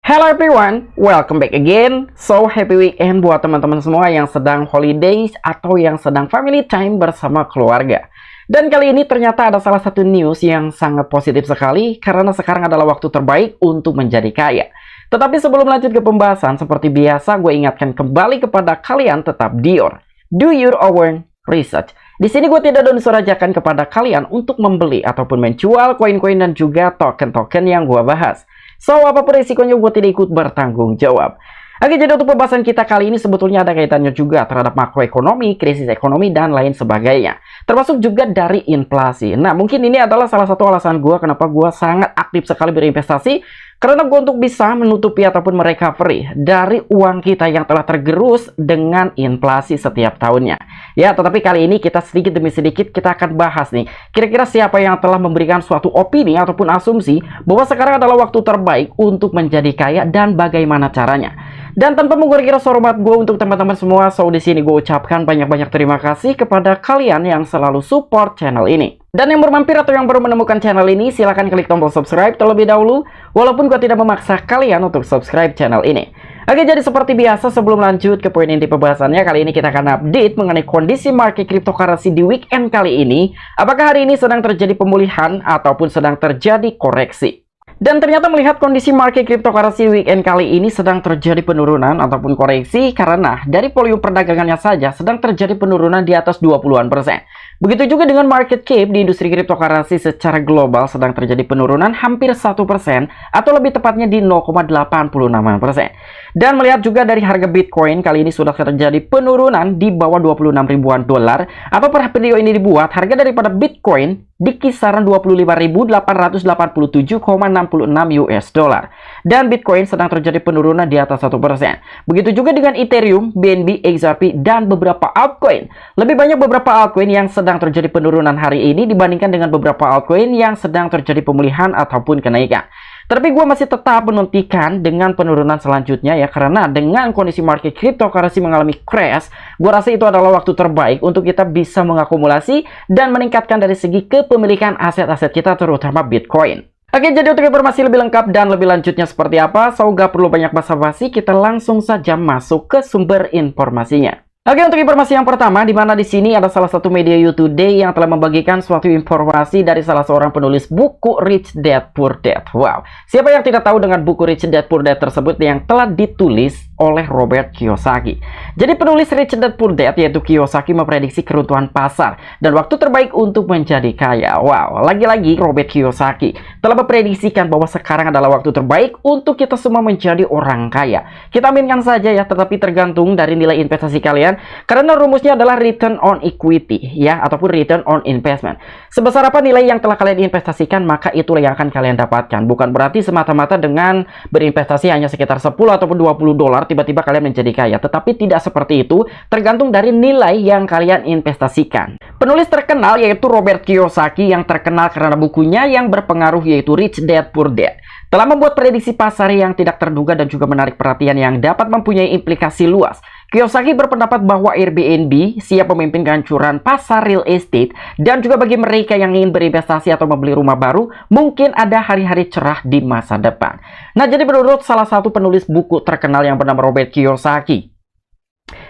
Hello everyone, welcome back again. So happy weekend buat teman-teman semua yang sedang holidays atau yang sedang family time bersama keluarga. Dan kali ini ternyata ada salah satu news yang sangat positif sekali karena sekarang adalah waktu terbaik untuk menjadi kaya. Tetapi sebelum lanjut ke pembahasan, seperti biasa gue ingatkan kembali kepada kalian tetap do your own research. Di sini gue tidak mensurajakan kepada kalian untuk membeli ataupun menjual koin-koin dan juga token-token yang gue bahas. So, apapun risikonya gue tidak ikut bertanggung jawab. Oke, jadi untuk pembahasan kita kali ini sebetulnya ada kaitannya juga terhadap makroekonomi, krisis ekonomi, dan lain sebagainya. Termasuk juga dari inflasi. Nah, mungkin ini adalah salah satu alasan gue kenapa gue sangat aktif sekali berinvestasi. Karena gue untuk bisa menutupi ataupun merecovery dari uang kita yang telah tergerus dengan inflasi setiap tahunnya. Ya, tetapi kali ini kita sedikit demi sedikit kita akan bahas nih. Kira-kira siapa yang telah memberikan suatu opini ataupun asumsi bahwa sekarang adalah waktu terbaik untuk menjadi kaya dan bagaimana caranya. Dan tanpa mengurangi rasa hormat gue untuk teman-teman semua, so di sini gue ucapkan banyak-banyak terima kasih kepada kalian yang selalu support channel ini. Dan yang bermampir atau yang baru menemukan channel ini, silahkan klik tombol subscribe terlebih dahulu, walaupun gue tidak memaksa kalian untuk subscribe channel ini. Oke, jadi seperti biasa sebelum lanjut ke poin inti pembahasannya, kali ini kita akan update mengenai kondisi market cryptocurrency di weekend kali ini. Apakah hari ini sedang terjadi pemulihan ataupun sedang terjadi koreksi? Dan ternyata melihat kondisi market cryptocurrency weekend kali ini sedang terjadi penurunan ataupun koreksi karena dari volume perdagangannya saja sedang terjadi penurunan di atas 20-an %. Begitu juga dengan market cap di industri cryptocurrency secara global sedang terjadi penurunan hampir 1% atau lebih tepatnya di 0,86%. Dan melihat juga dari harga Bitcoin kali ini sudah terjadi penurunan di bawah 26 ribuan dolar atau per video ini dibuat harga daripada Bitcoin di kisaran 25.887,66 US dollar. Dan Bitcoin sedang terjadi penurunan di atas 1%. Begitu juga dengan Ethereum, BNB, XRP, dan beberapa altcoin. Lebih banyak beberapa altcoin yang sedang terjadi penurunan hari ini dibandingkan dengan beberapa altcoin yang sedang terjadi pemulihan ataupun kenaikan. Tapi gue masih tetap menantikan dengan penurunan selanjutnya ya, karena dengan kondisi market cryptocurrency mengalami crash, gue rasa itu adalah waktu terbaik untuk kita bisa mengakumulasi dan meningkatkan dari segi kepemilikan aset-aset kita terutama Bitcoin. Oke, jadi untuk informasi lebih lengkap dan lebih lanjutnya seperti apa, so gak perlu banyak basa-basi, kita langsung saja masuk ke sumber informasinya. Oke, untuk informasi yang pertama, di mana di sini ada salah satu media You Today yang telah membagikan suatu informasi dari salah seorang penulis buku Rich Dad Poor Dad. Wow, siapa yang tidak tahu dengan buku Rich Dad Poor Dad tersebut yang telah ditulis oleh Robert Kiyosaki. Jadi penulis Rich Dad Poor Dad yaitu Kiyosaki memprediksi keruntuhan pasar dan waktu terbaik untuk menjadi kaya. Wow, lagi-lagi Robert Kiyosaki telah memprediksikan bahwa sekarang adalah waktu terbaik untuk kita semua menjadi orang kaya. Kita aminkan saja ya, tetapi tergantung dari nilai investasi kalian. Karena rumusnya adalah return on equity ya, ataupun return on investment. Sebesar apa nilai yang telah kalian investasikan, maka itulah yang akan kalian dapatkan. Bukan berarti semata-mata dengan berinvestasi hanya sekitar 10 ataupun 20 dolar tiba-tiba kalian menjadi kaya. Tetapi tidak seperti itu, tergantung dari nilai yang kalian investasikan. Penulis terkenal yaitu Robert Kiyosaki yang terkenal karena bukunya yang berpengaruh yaitu Rich Dad Poor Dad telah membuat prediksi pasar yang tidak terduga dan juga menarik perhatian yang dapat mempunyai implikasi luas. Kiyosaki berpendapat bahwa Airbnb siap memimpin kehancuran pasar real estate dan juga bagi mereka yang ingin berinvestasi atau membeli rumah baru, mungkin ada hari-hari cerah di masa depan. Nah, jadi menurut salah satu penulis buku terkenal yang bernama Robert Kiyosaki,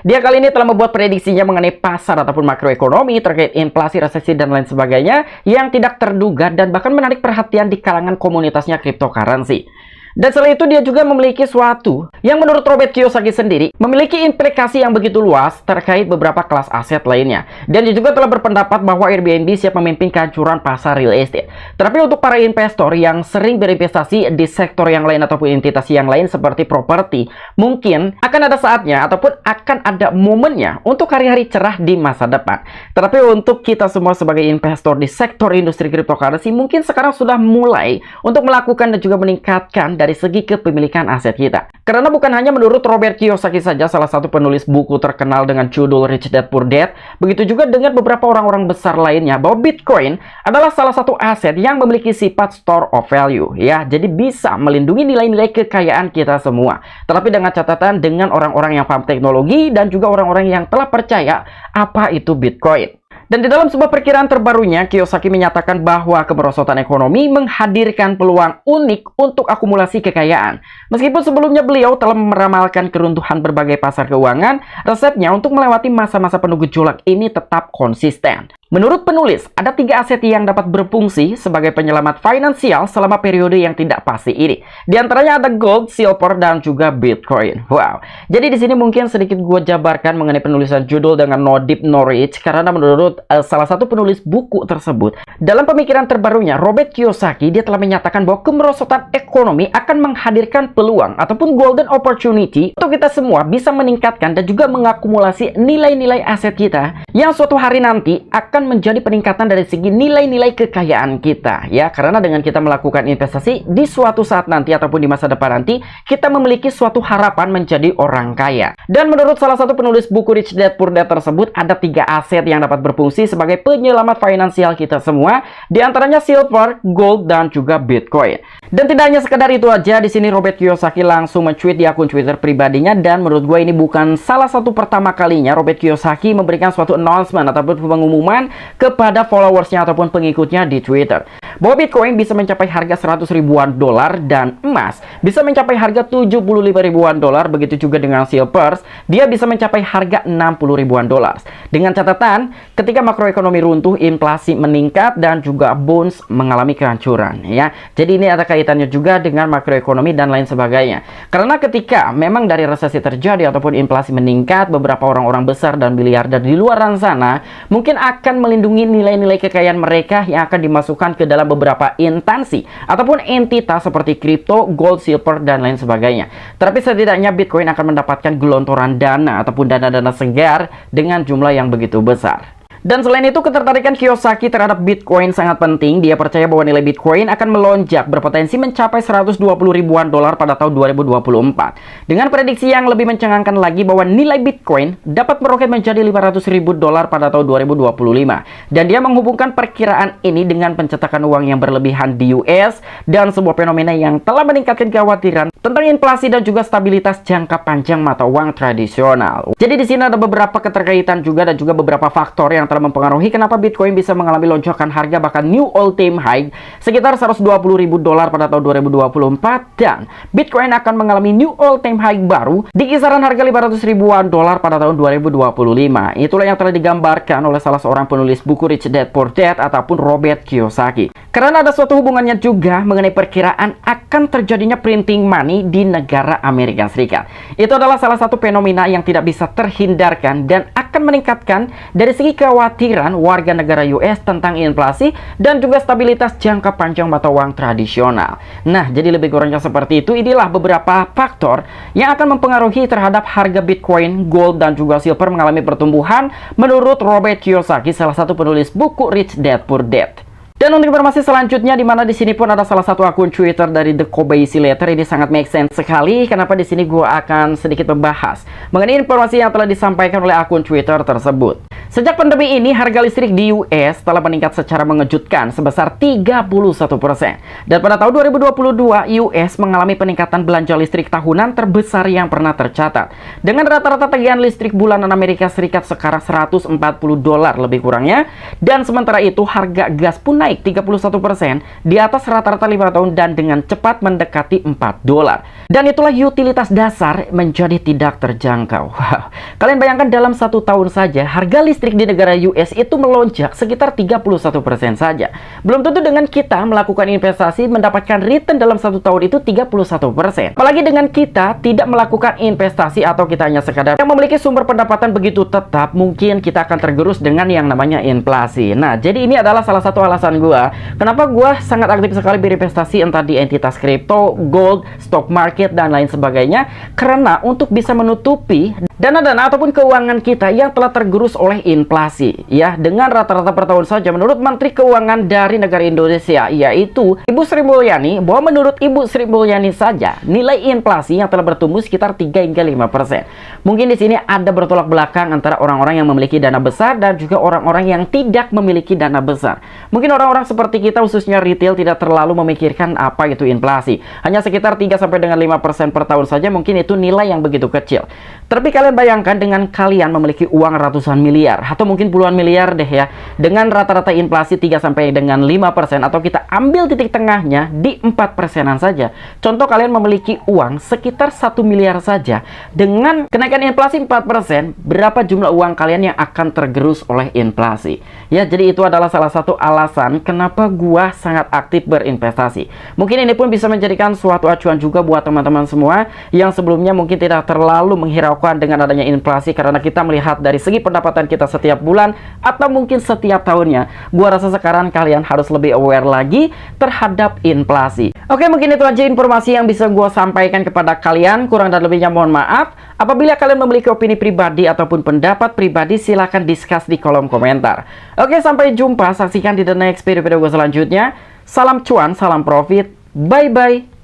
dia kali ini telah membuat prediksinya mengenai pasar ataupun makroekonomi terkait inflasi, resesi, dan lain sebagainya yang tidak terduga dan bahkan menarik perhatian di kalangan komunitasnya cryptocurrency. Dan selain itu dia juga memiliki suatu yang menurut Robert Kiyosaki sendiri memiliki implikasi yang begitu luas terkait beberapa kelas aset lainnya. Dan dia juga telah berpendapat bahwa Airbnb siap memimpin kehancuran pasar real estate. Tetapi untuk para investor yang sering berinvestasi di sektor yang lain ataupun entitas yang lain seperti properti, mungkin akan ada saatnya ataupun akan ada momennya untuk hari-hari cerah di masa depan. Tetapi untuk kita semua sebagai investor di sektor industri cryptocurrency, mungkin sekarang sudah mulai untuk melakukan dan juga meningkatkan dari segi kepemilikan aset kita. Karena bukan hanya menurut Robert Kiyosaki saja, salah satu penulis buku terkenal dengan judul Rich Dad Poor Dad, begitu juga dengan beberapa orang-orang besar lainnya, bahwa Bitcoin adalah salah satu aset yang memiliki sifat store of value ya. Jadi bisa melindungi nilai-nilai kekayaan kita semua. Tetapi dengan catatan dengan orang-orang yang paham teknologi dan juga orang-orang yang telah percaya apa itu Bitcoin. Dan di dalam sebuah perkiraan terbarunya, Kiyosaki menyatakan bahwa kemerosotan ekonomi menghadirkan peluang unik untuk akumulasi kekayaan. Meskipun sebelumnya beliau telah meramalkan keruntuhan berbagai pasar keuangan, resepnya untuk melewati masa-masa penuh gejolak ini tetap konsisten. Menurut penulis, ada 3 aset yang dapat berfungsi sebagai penyelamat finansial selama periode yang tidak pasti ini. Di antaranya ada gold, silver, dan juga Bitcoin. Wow. Jadi di sini mungkin sedikit gue jabarkan mengenai penulisan judul dengan no deep no rich, karena menurut salah satu penulis buku tersebut, dalam pemikiran terbarunya, Robert Kiyosaki, dia telah menyatakan bahwa kemerosotan ekonomi akan menghadirkan peluang ataupun golden opportunity untuk kita semua bisa meningkatkan dan juga mengakumulasi nilai-nilai aset kita yang suatu hari nanti akan menjadi peningkatan dari segi nilai-nilai kekayaan kita, ya. Karena dengan kita melakukan investasi di suatu saat nanti ataupun di masa depan nanti, kita memiliki suatu harapan menjadi orang kaya. Dan menurut salah satu penulis buku Rich Dad Poor Dad tersebut, ada 3 aset yang dapat berfungsi sebagai penyelamat finansial kita semua, di antaranya silver, gold, dan juga Bitcoin. Dan tidak hanya sekedar itu aja, di sini Robert Kiyosaki langsung men-tweet di akun Twitter pribadinya, dan menurut gue ini bukan salah satu pertama kalinya Robert Kiyosaki memberikan suatu announcement ataupun pengumuman kepada followersnya ataupun pengikutnya di Twitter, bahwa Bitcoin bisa mencapai harga 100 ribuan dolar dan emas bisa mencapai harga 75 ribuan dolar. Begitu juga dengan silver, dia bisa mencapai harga 60 ribuan dolar. Dengan catatan, ketika makroekonomi runtuh, inflasi meningkat, dan juga bonds mengalami kehancuran, ya. Jadi ini ada kaitannya juga dengan makroekonomi dan lain sebagainya. Karena ketika memang dari resesi terjadi ataupun inflasi meningkat, beberapa orang-orang besar dan miliarder di luar sana mungkin akan melindungi nilai-nilai kekayaan mereka yang akan dimasukkan ke dalam beberapa instansi ataupun entitas seperti kripto, gold, silver, dan lain sebagainya. Tapi setidaknya Bitcoin akan mendapatkan gelontoran dana ataupun dana-dana segar dengan jumlah yang begitu besar. Dan selain itu, ketertarikan Kiyosaki terhadap Bitcoin sangat penting. Dia percaya bahwa nilai Bitcoin akan melonjak berpotensi mencapai 120 ribuan dolar pada tahun 2024. Dengan prediksi yang lebih mencengangkan lagi bahwa nilai Bitcoin dapat meroket menjadi 500 ribu dolar pada tahun 2025. Dan dia menghubungkan perkiraan ini dengan pencetakan uang yang berlebihan di US dan sebuah fenomena yang telah meningkatkan kekhawatiran tentang inflasi dan juga stabilitas jangka panjang mata uang tradisional. Jadi di sini ada beberapa keterkaitan juga dan juga beberapa faktor yang telah mempengaruhi kenapa Bitcoin bisa mengalami lonjakan harga bahkan new all-time high sekitar 120 ribu dolar pada tahun 2024, dan Bitcoin akan mengalami new all-time high baru di kisaran harga 500 ribuan dolar pada tahun 2025. Itulah yang telah digambarkan oleh salah seorang penulis buku Rich Dad Poor Dad ataupun Robert Kiyosaki. Karena ada suatu hubungannya juga mengenai perkiraan akan terjadinya printing money di negara Amerika Serikat. Itu adalah salah satu fenomena yang tidak bisa terhindarkan dan akan meningkatkan dari segi kekhawatiran warga negara US tentang inflasi dan juga stabilitas jangka panjang mata uang tradisional. Nah, jadi lebih kurangnya seperti itu. Inilah beberapa faktor yang akan mempengaruhi terhadap harga Bitcoin, gold, dan juga silver mengalami pertumbuhan menurut Robert Kiyosaki, salah satu penulis buku Rich Dad Poor Dad. Dan untuk informasi selanjutnya, di mana di sini pun ada salah satu akun Twitter dari The Kobeissi Letter. Ini sangat make sense sekali. Kenapa di sini gue akan sedikit membahas mengenai informasi yang telah disampaikan oleh akun Twitter tersebut. Sejak pandemi ini, harga listrik di US telah meningkat secara mengejutkan sebesar 31%. Dan pada tahun 2022, US mengalami peningkatan belanja listrik tahunan terbesar yang pernah tercatat. Dengan rata-rata tagihan listrik bulanan Amerika Serikat sekarang 140 dolar lebih kurangnya. Dan sementara itu, harga gas pun naik 31% di atas rata-rata 5 tahun dan dengan cepat mendekati 4 dolar. Dan itulah utilitas dasar menjadi tidak terjangkau. Wow. Kalian bayangkan dalam 1 tahun saja, harga listrik di negara US itu melonjak sekitar 31% saja. Belum tentu dengan kita melakukan investasi mendapatkan return dalam 1 tahun itu 31%. Apalagi dengan kita tidak melakukan investasi atau kita hanya sekadar yang memiliki sumber pendapatan begitu tetap, mungkin kita akan tergerus dengan yang namanya inflasi. Nah, jadi ini adalah salah satu alasan gua kenapa gua sangat aktif sekali berinvestasi entah di entitas kripto, gold, stock market, dan lain sebagainya, karena untuk bisa menutupi dana-dana ataupun keuangan kita yang telah tergerus oleh inflasi, ya. Dengan rata-rata per tahun saja, menurut Menteri Keuangan dari negara Indonesia, yaitu Ibu Sri Mulyani, bahwa menurut Ibu Sri Mulyani saja, nilai inflasi yang telah bertumbuh sekitar 3 hingga 5%. Mungkin di sini ada bertolak belakang antara orang-orang yang memiliki dana besar dan juga orang-orang yang tidak memiliki dana besar. Mungkin orang-orang seperti kita, khususnya retail, tidak terlalu memikirkan apa itu inflasi. Hanya sekitar 3 sampai dengan 5% per tahun saja, mungkin itu nilai yang begitu kecil. Tapi kalian kalian bayangkan dengan kalian memiliki uang ratusan miliar atau mungkin puluhan miliar deh ya, dengan rata-rata inflasi 3 sampai dengan 5%, atau kita ambil titik tengahnya di 4%-an saja. Contoh, kalian memiliki uang sekitar 1 miliar saja, dengan kenaikan inflasi 4%, berapa jumlah uang kalian yang akan tergerus oleh inflasi? Ya, jadi itu adalah salah satu alasan kenapa gua sangat aktif berinvestasi. Mungkin ini pun bisa menjadikan suatu acuan juga buat teman-teman semua yang sebelumnya mungkin tidak terlalu menghiraukan dengan adanya inflasi, karena kita melihat dari segi pendapatan kita setiap bulan atau mungkin setiap tahunnya. Gua rasa sekarang kalian harus lebih aware lagi terhadap inflasi. Oke, mungkin itu aja informasi yang bisa gua sampaikan kepada kalian. Kurang dan lebihnya mohon maaf. Apabila kalian memiliki opini pribadi ataupun pendapat pribadi, silahkan discuss di kolom komentar. Oke, sampai jumpa. Saksikan di the next video gua selanjutnya. Salam cuan, salam profit. Bye-bye.